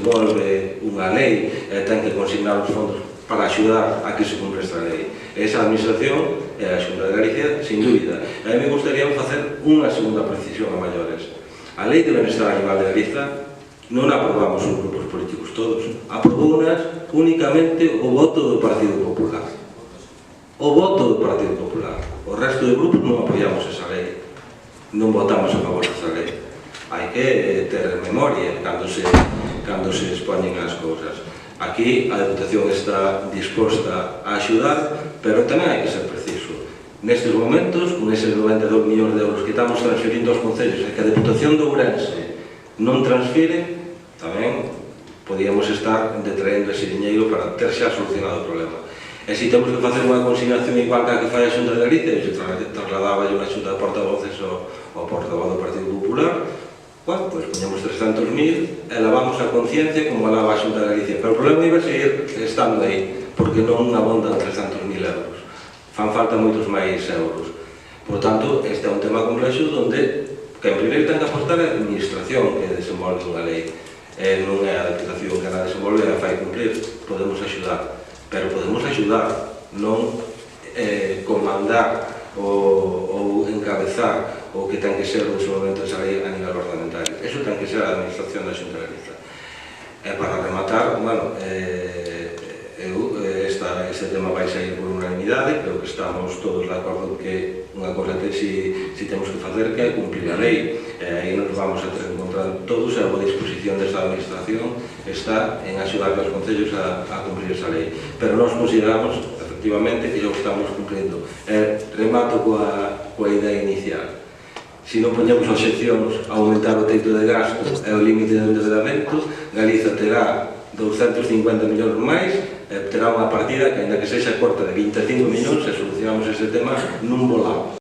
desenvolve unha lei e ten que consignar os fondos para axudar a que se cumpre esta lei. Esa administración é a Xunta de Galicia, sin dúbida. A mí me gustaría facer unha segunda precisión a maiores. A Lei de Benestar Animal de Galiza non a aprobamos os grupos políticos todos, aprobounas únicamente o voto do Partido Popular. O voto do Partido Popular. O resto de grupos non apoiamos esa lei, non votamos a favor desa lei. Hai que ter memoria cando se expoñen as cousas. Aquí a Deputación está disposta a axudar, pero tamén hai que ser preciso. Nestes momentos, con eses 92 millóns de euros que estamos transferindo aos concellos e que a Deputación de Ourense non transfire, tamén podíamos estar detraendo ese diñeiro para ter xa solucionado o problema. E se temos que facer unha consignación igual que a que fai a Xunta de Galicia, se trasladaba unha xunta de portavoces ao portavoz do Partido Popular, bueno, pois poñemos 300.000 e lavamos a conciencia como lava a Xunta de Galicia. Pero o problema iba a seguir estando aí, porque non abondan 300.000 euros. Fan falta moitos máis euros. Por tanto, este é un tema complexo onde quen primeiro ten que apostar é a administración que desenvolve unha lei. Non é a Deputación que a desenvolve e a fai cumprir. Podemos axudar, pero podemos axudar, non comandar ou encabezar o que ten que ser o desenvolvemento desa lei a nivel orçamentario. Eso ten que ser a administración da Xunta de Galiza. E para rematar, bueno, este tema vai sair por unanimidade, creo que estamos todos de acordo que unha cosa que si temos que facer que é cumplir a lei, e aí nos vamos a ter que encontrar todos e a boa disposición desta administración está en axudar aos concellos a cumplir esa lei. Pero nós consideramos, efectivamente, que xa o estamos cumplindo. Remato coa idea inicial. Se non poñemos obxeccións a aumentar o teito de gasto e o límite de endeudamento, Galiza terá 250 millóns máis e terá unha partida que, ainda que sexa corta de 25 millóns, e solucionamos ese tema nun volado.